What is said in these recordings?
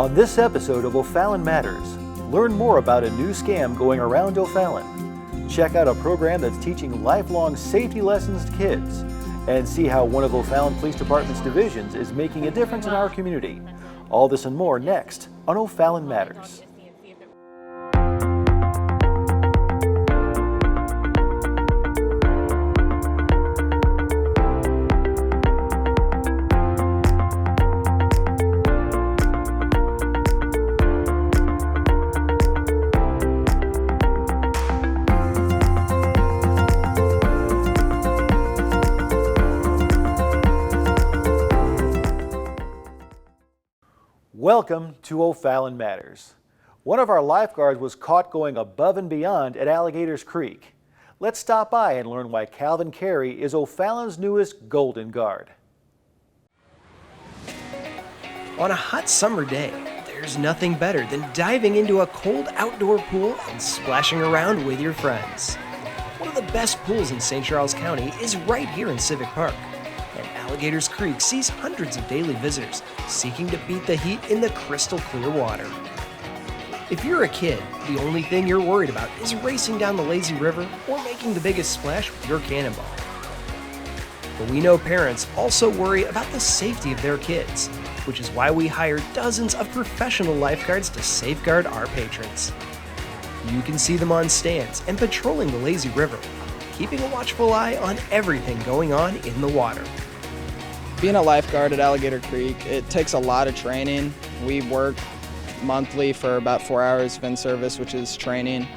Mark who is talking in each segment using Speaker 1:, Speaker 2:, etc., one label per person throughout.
Speaker 1: On this episode of O'Fallon Matters, learn more about a new scam going around O'Fallon. Check out a program that's teaching lifelong safety lessons to kids, and see how one of O'Fallon Police Department's divisions is making a difference in our community. All this and more next on O'Fallon Matters. Welcome to O'Fallon Matters. One of our lifeguards was caught going above and beyond at Alligators Creek. Let's stop by and learn why Calvin Carey is O'Fallon's newest Golden Guard.
Speaker 2: On a hot summer day, there's nothing better than diving into a cold outdoor pool and splashing around with your friends. One of the best pools in St. Charles County is right here in Civic Park. And Alligators Creek sees hundreds of daily visitors seeking to beat the heat in the crystal clear water. If you're a kid, the only thing you're worried about is racing down the lazy river or making the biggest splash with your cannonball. But we know parents also worry about the safety of their kids, which is why we hire dozens of professional lifeguards to safeguard our patrons. You can see them on stands and patrolling the lazy river, keeping a watchful eye on everything going on in the water.
Speaker 3: Being a lifeguard at Alligator Creek, it takes a lot of training. We work monthly for about 4 hours of in-service, which is training.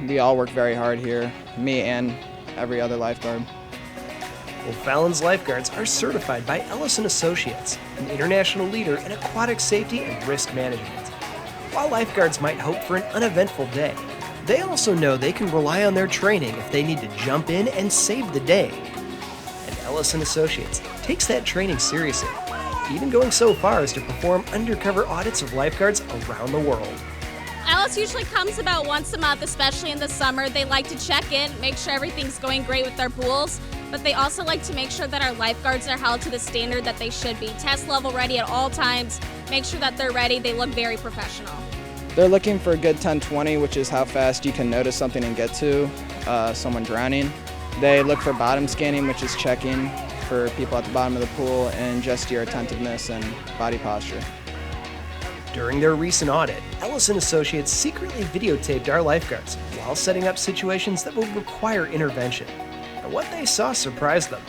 Speaker 3: We all work very hard here, me and every other lifeguard.
Speaker 2: O'Fallon's lifeguards are certified by Ellison Associates, an international leader in aquatic safety and risk management. While lifeguards might hope for an uneventful day, they also know they can rely on their training if they need to jump in and save the day. And Ellison Associates takes that training seriously, even going so far as to perform undercover audits of lifeguards around the world.
Speaker 4: Alice usually comes about once a month, especially in the summer. They like to check in, make sure everything's going great with their pools, but they also like to make sure that our lifeguards are held to the standard that they should be. Test level ready at all times, make sure that they're ready. They look very professional.
Speaker 3: They're looking for a good 10-20, which is how fast you can notice something and get to someone drowning. They look for bottom scanning, which is checking for people at the bottom of the pool, and just your attentiveness and body posture.
Speaker 2: During their recent audit, Ellison Associates secretly videotaped our lifeguards while setting up situations that would require intervention. And what they saw surprised them.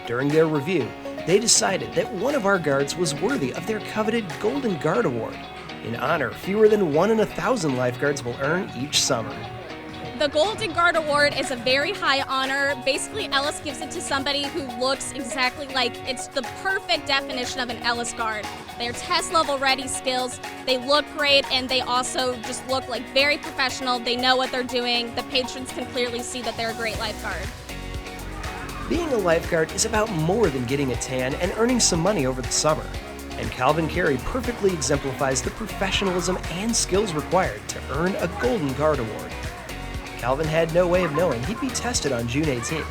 Speaker 2: During their review, they decided that one of our guards was worthy of their coveted Golden Guard Award, an honor fewer than 1 in 1,000 lifeguards will earn each summer.
Speaker 4: The Golden Guard Award is a very high honor. Basically, Ellis gives it to somebody who looks exactly like it's the perfect definition of an Ellis guard. They're test level ready skills, they look great, and they also just look like very professional. They know what they're doing. The patrons can clearly see that they're a great lifeguard.
Speaker 2: Being a lifeguard is about more than getting a tan and earning some money over the summer. And Calvin Carey perfectly exemplifies the professionalism and skills required to earn a Golden Guard Award. Calvin had no way of knowing he'd be tested on June 18th.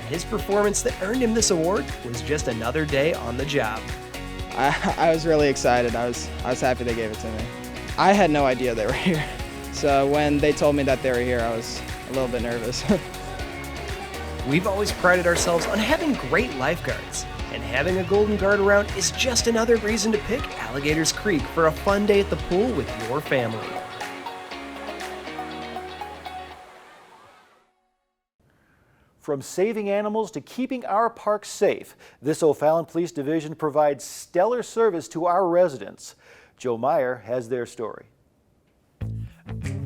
Speaker 2: And his performance that earned him this award was just another day on the job.
Speaker 3: I was really excited. I was happy they gave it to me. I had no idea they were here. So when they told me that they were here, I was a little bit nervous.
Speaker 2: We've always prided ourselves on having great lifeguards. And having a Golden Guard around is just another reason to pick Alligators Creek for a fun day at the pool with your family.
Speaker 1: From saving animals to keeping our parks safe, this O'Fallon Police Division provides stellar service to our residents. Joe Meyer has their story.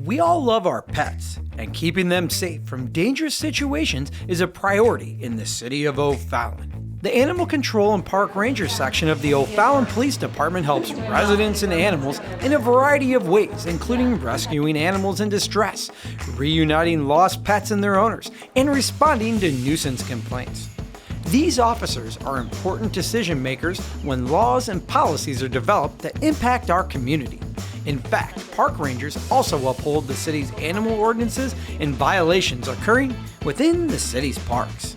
Speaker 5: We all love our pets, and keeping them safe from dangerous situations is a priority in the city of O'Fallon. The Animal Control and Park Ranger section of the O'Fallon Police Department helps residents and animals in a variety of ways, including rescuing animals in distress, reuniting lost pets and their owners, and responding to nuisance complaints. These officers are important decision makers when laws and policies are developed that impact our community. In fact, park rangers also uphold the city's animal ordinances and violations occurring within the city's parks.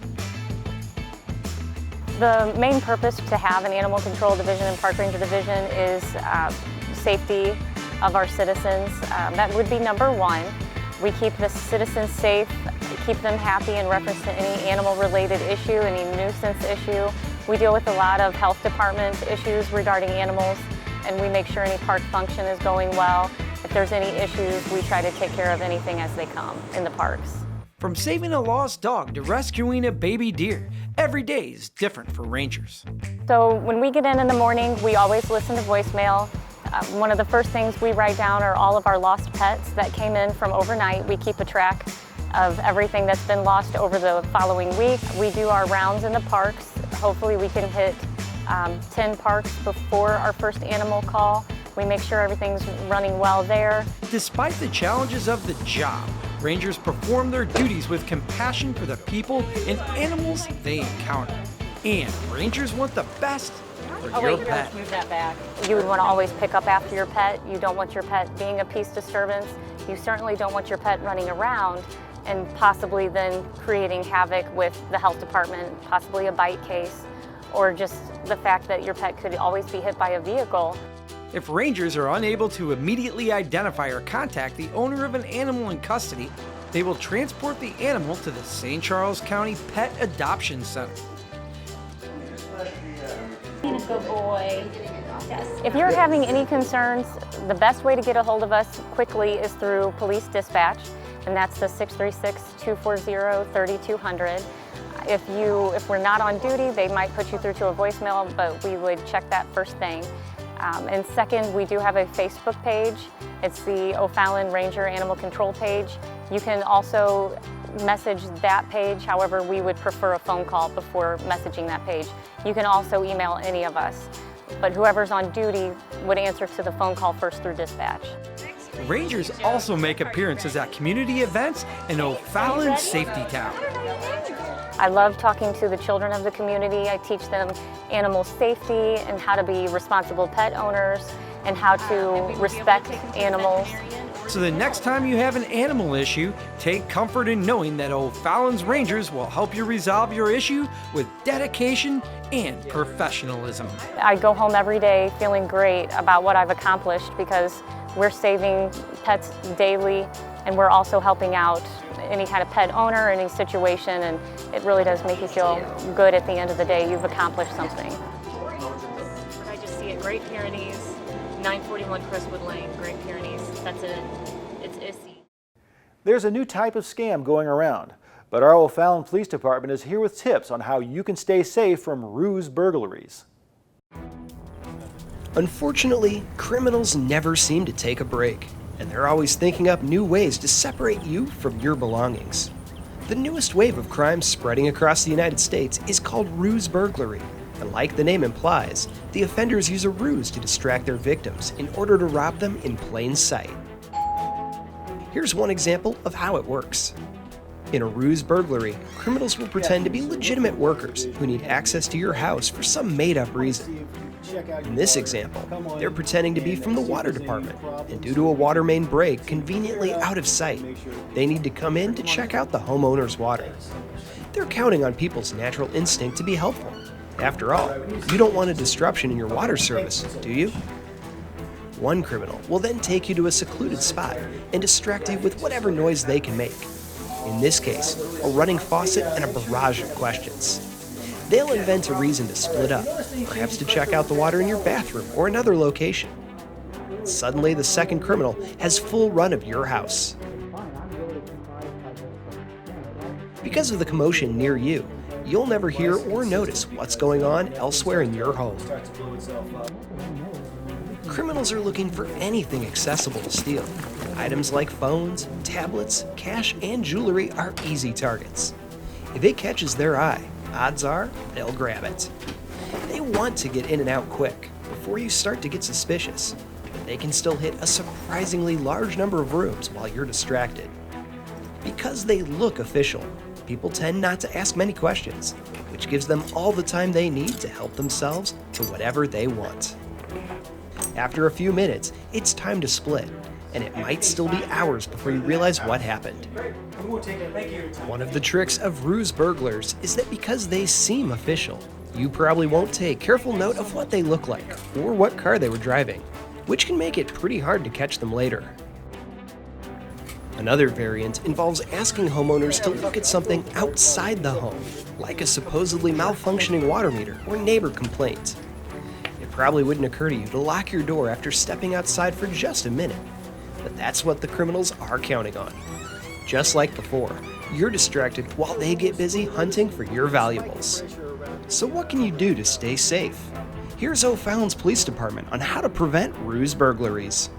Speaker 6: The main purpose to have an animal control division and park ranger division is safety of our citizens. That would be number one. We keep the citizens safe, keep them happy in reference to any animal-related issue, any nuisance issue. We deal with a lot of health department issues regarding animals, and we make sure any park function is going well. If there's any issues, we try to take care of anything as they come in the parks.
Speaker 5: From saving a lost dog to rescuing a baby deer, every day is different for rangers.
Speaker 6: So when we get in the morning, we always listen to voicemail. One of the first things we write down are all of our lost pets that came in from overnight. We keep a track of everything that's been lost over the following week. We do our rounds in the parks. Hopefully we can hit 10 parks before our first animal call. We make sure everything's running well there.
Speaker 5: Despite the challenges of the job, rangers perform their duties with compassion for the people and animals they encounter. And rangers want the best for your pet.
Speaker 6: Move that back. You would want to always pick up after your pet. You don't want your pet being a peace disturbance. You certainly don't want your pet running around and possibly then creating havoc with the health department, possibly a bite case, or just the fact that your pet could always be hit by a vehicle.
Speaker 5: If rangers are unable to immediately identify or contact the owner of an animal in custody, they will transport the animal to the St. Charles County Pet Adoption Center.
Speaker 4: Good boy. Yes.
Speaker 6: If you're having any concerns, the best way to get a hold of us quickly is through police dispatch, and that's the 636-240-3200. If we're not on duty, they might put you through to a voicemail, but we would check that first thing. And second, we do have a Facebook page. It's the O'Fallon Ranger Animal Control page. You can also message that page, however, we would prefer a phone call before messaging that page. You can also email any of us, but whoever's on duty would answer to the phone call first through dispatch.
Speaker 5: Rangers also make appearances at community events in O'Fallon Safety Town.
Speaker 6: I love talking to the children of the community. I teach them animal safety and how to be responsible pet owners and how to respect animals.
Speaker 5: So the next time you have an animal issue, take comfort in knowing that O'Fallon's Rangers will help you resolve your issue with dedication and professionalism.
Speaker 6: I go home every day feeling great about what I've accomplished because we're saving pets daily and we're also helping out any kind of pet owner, any situation, and it really does make you feel good at the end of the day. You've accomplished something.
Speaker 7: I just see it, Great Pyrenees, 941 Crestwood Lane, Great Pyrenees. That's it. It's Issy.
Speaker 1: There's a new type of scam going around, but our O'Fallon Police Department is here with tips on how you can stay safe from ruse burglaries.
Speaker 2: Unfortunately, criminals never seem to take a break, and they're always thinking up new ways to separate you from your belongings. The newest wave of crime spreading across the United States is called Ruse Burglary, and like the name implies, the offenders use a ruse to distract their victims in order to rob them in plain sight. Here's one example of how it works. In a ruse burglary, criminals will pretend to be legitimate workers who need access to your house for some made-up reason. In this example, they're pretending to be from the water department, and due to a water main break conveniently out of sight, they need to come in to check out the homeowner's water. They're counting on people's natural instinct to be helpful. After all, you don't want a disruption in your water service, do you? One criminal will then take you to a secluded spot and distract you with whatever noise they can make. In this case, a running faucet and a barrage of questions. They'll invent a reason to split up, perhaps to check out the water in your bathroom or another location. Suddenly, the second criminal has full run of your house. Because of the commotion near you, you'll never hear or notice what's going on elsewhere in your home. Criminals are looking for anything accessible to steal. Items like phones, tablets, cash, and jewelry are easy targets. If it catches their eye, odds are they'll grab it. They want to get in and out quick before you start to get suspicious. They can still hit a surprisingly large number of rooms while you're distracted. Because they look official, people tend not to ask many questions, which gives them all the time they need to help themselves to whatever they want. After a few minutes, it's time to split, and it might still be hours before you realize what happened. One of the tricks of ruse burglars is that because they seem official, you probably won't take careful note of what they look like or what car they were driving. which can make it pretty hard to catch them later. Another variant involves asking homeowners to look at something outside the home, like a supposedly malfunctioning water meter or neighbor complaint. It probably wouldn't occur to you to lock your door after stepping outside for just a minute, but that's what the criminals are counting on. Just like before, you're distracted while they get busy hunting for your valuables. So what can you do to stay safe? Here's O'Fallon's police department on how to prevent ruse burglaries.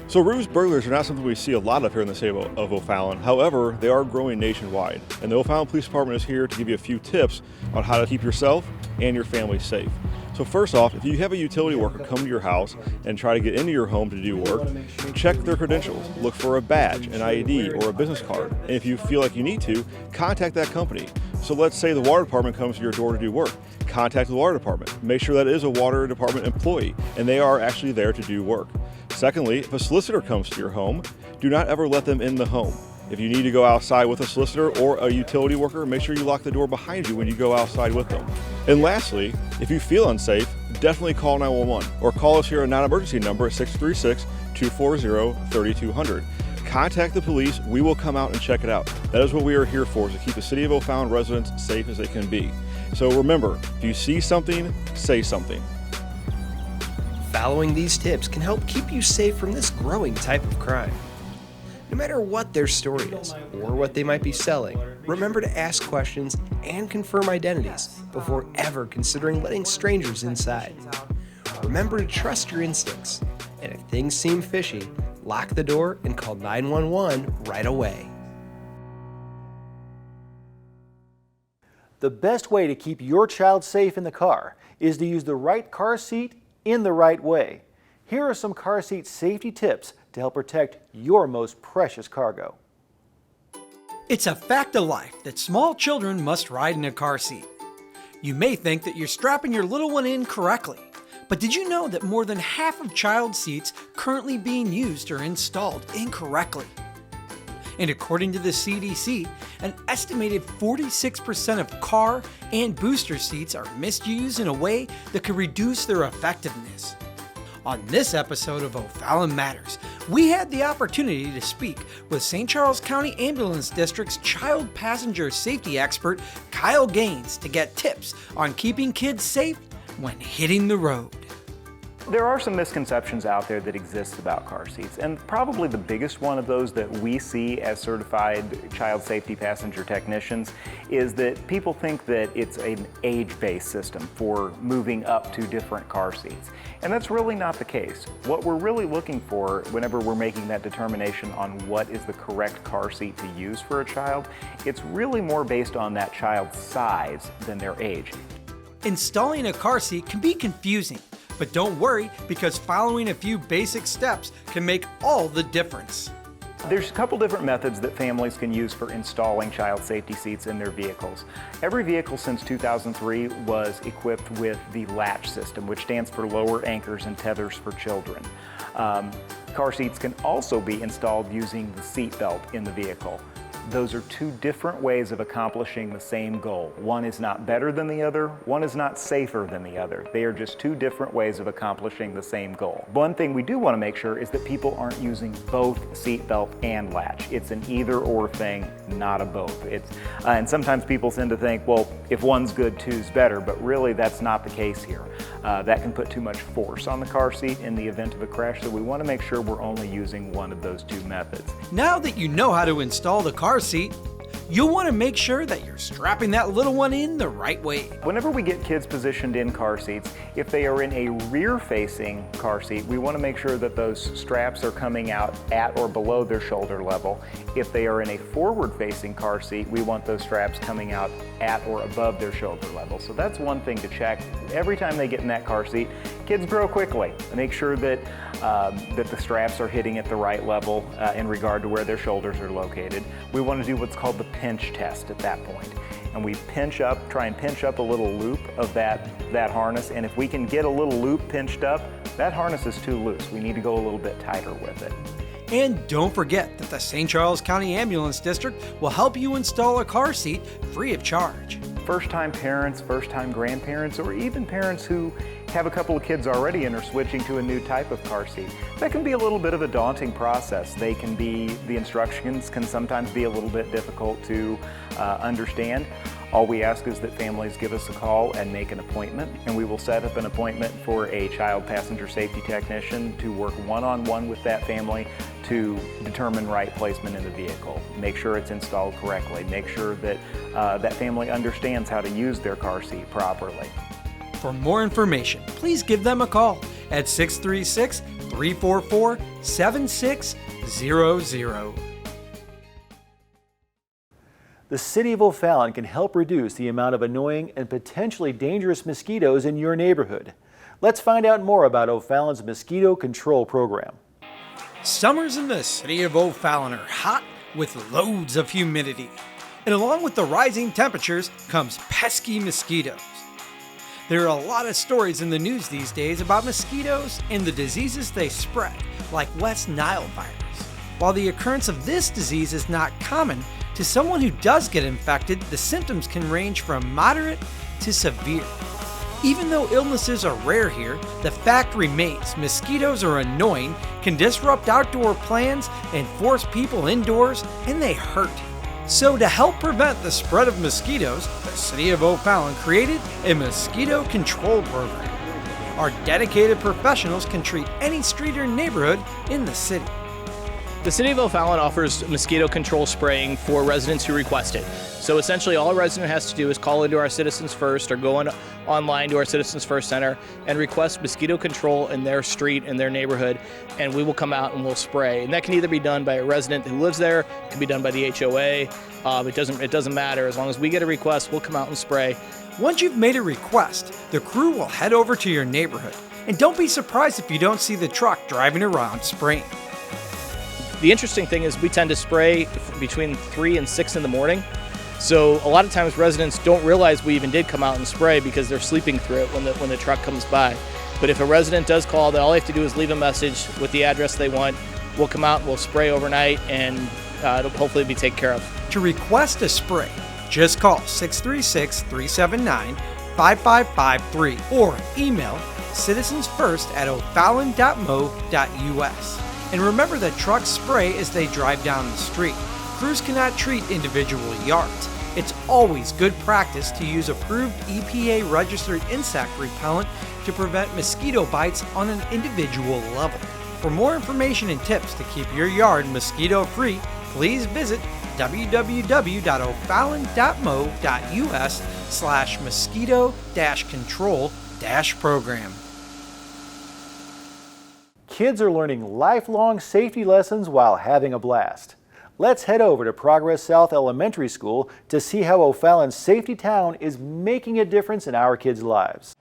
Speaker 8: So ruse burglaries are not something we see a lot of here in the state of O'Fallon. However, they are growing nationwide. And the O'Fallon Police Department is here to give you a few tips on how to keep yourself and your family safe. So first off, if you have a utility worker come to your house and try to get into your home to do work, check their credentials. Look for a badge, an ID, or a business card. And if you feel like you need to, contact that company. So let's say the water department comes to your door to do work. Contact the water department. Make sure that it is a water department employee and they are actually there to do work. Secondly, if a solicitor comes to your home, do not ever let them in the home. If you need to go outside with a solicitor or a utility worker, make sure you lock the door behind you when you go outside with them. And lastly, if you feel unsafe, definitely call 911 or call us here at a non-emergency number at 636-240-3200. Contact the police. We will come out and check it out. That is what we are here for, is to keep the city of O'Fallon residents safe as they can be. So remember, if you see something, say something.
Speaker 2: Following these tips can help keep you safe from this growing type of crime. No matter what their story is or what they might be selling, remember to ask questions and confirm identities before ever considering letting strangers inside. Remember to trust your instincts, and if things seem fishy, lock the door and call 911 right away.
Speaker 1: The best way to keep your child safe in the car is to use the right car seat in the right way. Here are some car seat safety tips to help protect your most precious cargo.
Speaker 5: It's a fact of life that small children must ride in a car seat. You may think that you're strapping your little one in correctly, but did you know that more than half of child seats currently being used are installed incorrectly? And according to the CDC, an estimated 46% of car and booster seats are misused in a way that could reduce their effectiveness. On this episode of O'Fallon Matters, we had the opportunity to speak with St. Charles County Ambulance District's child passenger safety expert, Kyle Gaines, to get tips on keeping kids safe when hitting the road.
Speaker 9: There are some misconceptions out there that exist about car seats, and probably the biggest one of those that we see as certified child safety passenger technicians is that people think that it's an age-based system for moving up to different car seats. And that's really not the case. What we're really looking for whenever we're making that determination on what is the correct car seat to use for a child, it's really more based on that child's size than their age.
Speaker 5: Installing a car seat can be confusing, but don't worry, because following a few basic steps can make all the difference.
Speaker 9: There's a couple different methods that families can use for installing child safety seats in their vehicles. Every vehicle since 2003 was equipped with the latch system, which stands for lower anchors and tethers for children. Car seats can also be installed using the seat belt in the vehicle. Those are two different ways of accomplishing the same goal. One is not better than the other, one is not safer than the other. They are just two different ways of accomplishing the same goal. One thing we do want to make sure is that people aren't using both seatbelt and latch. It's an either or thing, not a both. And sometimes people tend to think, well, if one's good, two's better, but really that's not the case here. That can put too much force on the car seat in the event of a crash, so we want to make sure we're only using one of those two methods.
Speaker 5: Now that you know how to install the car seat, you'll want to make sure that you're strapping that little one in the right way.
Speaker 9: Whenever we get kids positioned in car seats, if they are in a rear-facing car seat, we want to make sure that those straps are coming out at or below their shoulder level. If they are in a forward-facing car seat, we want those straps coming out at or above their shoulder level. So that's one thing to check. Every time they get in that car seat, kids grow quickly. Make sure that the straps are hitting at the right level in regard to where their shoulders are located. We want to do what's called the pinch test at that point. And we try and pinch up a little loop of that harness, and if we can get a little loop pinched up, that harness is too loose. We need to go a little bit tighter with it.
Speaker 5: And don't forget that the St. Charles County Ambulance District will help you install a car seat free of charge.
Speaker 9: First-time parents, first-time grandparents, or even parents who have a couple of kids already and are switching to a new type of car seat. That can be a little bit of a daunting process. The instructions can sometimes be a little bit difficult to understand. All we ask is that families give us a call and make an appointment, and we will set up an appointment for a child passenger safety technician to work one-on-one with that family to determine right placement in the vehicle. Make sure it's installed correctly. Make sure that that family understands how to use their car seat properly.
Speaker 5: For more information, please give them a call at 636-344-7600.
Speaker 1: The City of O'Fallon can help reduce the amount of annoying and potentially dangerous mosquitoes in your neighborhood. Let's find out more about O'Fallon's Mosquito Control program.
Speaker 5: Summers in the City of O'Fallon are hot with loads of humidity. And along with the rising temperatures comes pesky mosquitoes. There are a lot of stories in the news these days about mosquitoes and the diseases they spread, like West Nile virus. While the occurrence of this disease is not common, to someone who does get infected, the symptoms can range from moderate to severe. Even though illnesses are rare here, the fact remains mosquitoes are annoying, can disrupt outdoor plans, and force people indoors, and they hurt. So to help prevent the spread of mosquitoes, the City of O'Fallon created a mosquito control program. Our dedicated professionals can treat any street or neighborhood in the city.
Speaker 10: The City of O'Fallon offers mosquito control spraying for residents who request it. So essentially all a resident has to do is call into our Citizens First or go online to our Citizens First Center and request mosquito control in their street, in their neighborhood, and we will come out and we'll spray. And that can either be done by a resident who lives there, it can be done by the HOA, it doesn't matter. As long as we get a request, we'll come out and spray.
Speaker 5: Once you've made a request, the crew will head over to your neighborhood. And don't be surprised if you don't see the truck driving around spraying.
Speaker 10: The interesting thing is we tend to spray between 3 and 6 in the morning. So a lot of times residents don't realize we even did come out and spray because they're sleeping through it when the truck comes by. But if a resident does call, then all they have to do is leave a message with the address they want. We'll come out and we'll spray overnight, and it'll hopefully be taken care of.
Speaker 5: To request a spray, just call 636-379-5553 or email citizensfirst@o'fallon.mo.us. And remember that trucks spray as they drive down the street. Crews cannot treat individual yards. It's always good practice to use approved EPA-registered insect repellent to prevent mosquito bites on an individual level. For more information and tips to keep your yard mosquito-free, please visit www.o'fallon.mo.us/mosquito-control-program.
Speaker 1: Kids are learning lifelong safety lessons while having a blast. Let's head over to Progress South Elementary School to see how O'Fallon's Safety Town is making a difference in our kids' lives.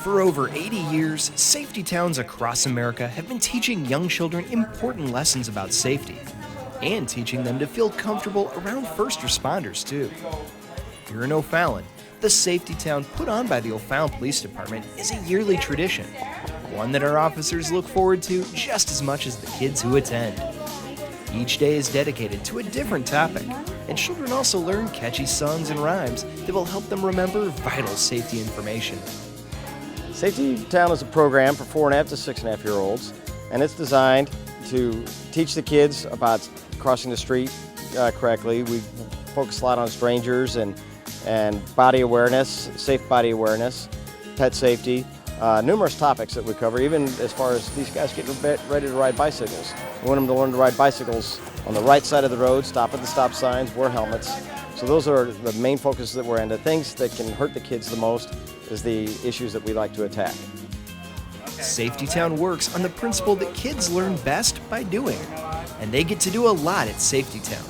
Speaker 2: For over 80 years, safety towns across America have been teaching young children important lessons about safety and teaching them to feel comfortable around first responders too. Here in O'Fallon, the safety town put on by the O'Fallon Police Department is a yearly tradition, one that our officers look forward to just as much as the kids who attend. Each day is dedicated to a different topic, and children also learn catchy songs and rhymes that will help them remember vital safety information.
Speaker 11: Safety Town is a program for 4.5 to 6.5 year olds, and it's designed to teach the kids about crossing the street correctly. We focus a lot on strangers and body awareness, safe body awareness, pet safety, numerous topics that we cover, even as far as these guys getting ready to ride bicycles. We want them to learn to ride bicycles on the right side of the road, stop at the stop signs, wear helmets. So those are the main focuses that we're in. The things that can hurt the kids the most is the issues that we like to attack.
Speaker 2: Safety Town works on the principle that kids learn best by doing, and they get to do a lot at Safety Town.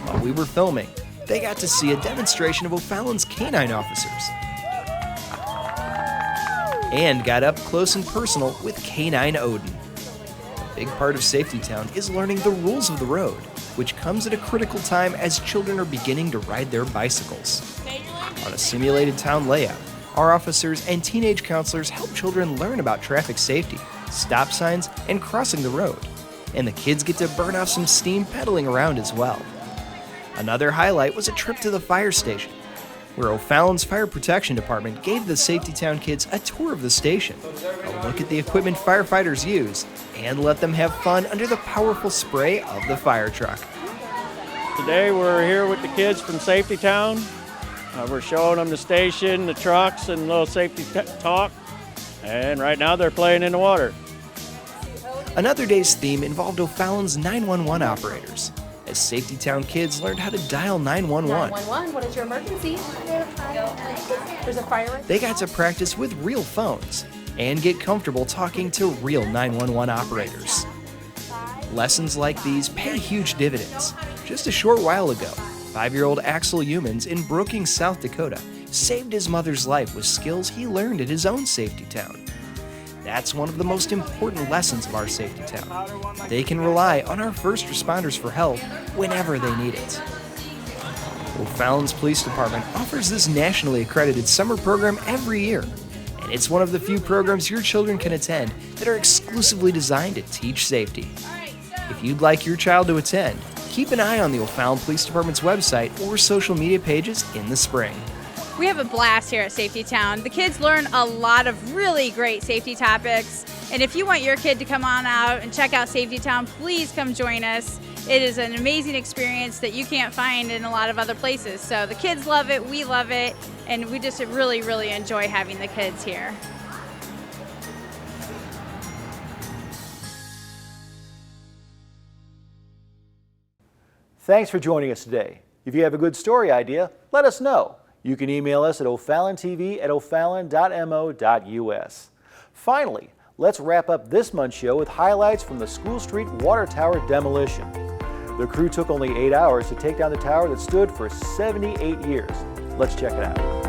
Speaker 2: While we were filming, they got to see a demonstration of O'Fallon's canine officers and got up close and personal with Canine Odin. A big part of Safety Town is learning the rules of the road, which comes at a critical time as children are beginning to ride their bicycles. On a simulated town layout, our officers and teenage counselors help children learn about traffic safety, stop signs, and crossing the road. And the kids get to burn off some steam pedaling around as well. Another highlight was a trip to the fire station. where O'Fallon's Fire Protection Department gave the Safety Town kids a tour of the station, a look at the equipment firefighters use, and let them have fun under the powerful spray of the fire truck.
Speaker 12: Today we're here with the kids from Safety Town. We're showing them the station, the trucks, and a little safety talk. And right now they're playing in the water.
Speaker 2: Another day's theme involved O'Fallon's 911 operators, as Safety Town kids learned how to dial 911.
Speaker 13: 911, what is your emergency? There's a fire right there.
Speaker 2: They got to practice with real phones and get comfortable talking to real 911 operators. Lessons like these pay huge dividends. Just a short while ago, 5-year-old Axel Humans in Brookings, South Dakota, saved his mother's life with skills he learned at his own Safety Town. That's one of the most important lessons of our Safety Town. They can rely on our first responders for help whenever they need it. O'Fallon's Police Department offers this nationally accredited summer program every year, and it's one of the few programs your children can attend that are exclusively designed to teach safety. If you'd like your child to attend, keep an eye on the O'Fallon Police Department's website or social media pages in the spring.
Speaker 14: We have a blast here at Safety Town. The kids learn a lot of really great safety topics, and if you want your kid to come on out and check out Safety Town, please come join us. It is an amazing experience that you can't find in a lot of other places. So the kids love it, we love it, and we just really, really enjoy having the kids here.
Speaker 1: Thanks for joining us today. If you have a good story idea, let us know. You can email us at OFallonTV@ofallon.mo.us. Finally, let's wrap up this month's show with highlights from the School Street Water Tower demolition. The crew took only 8 hours to take down the tower that stood for 78 years. Let's check it out.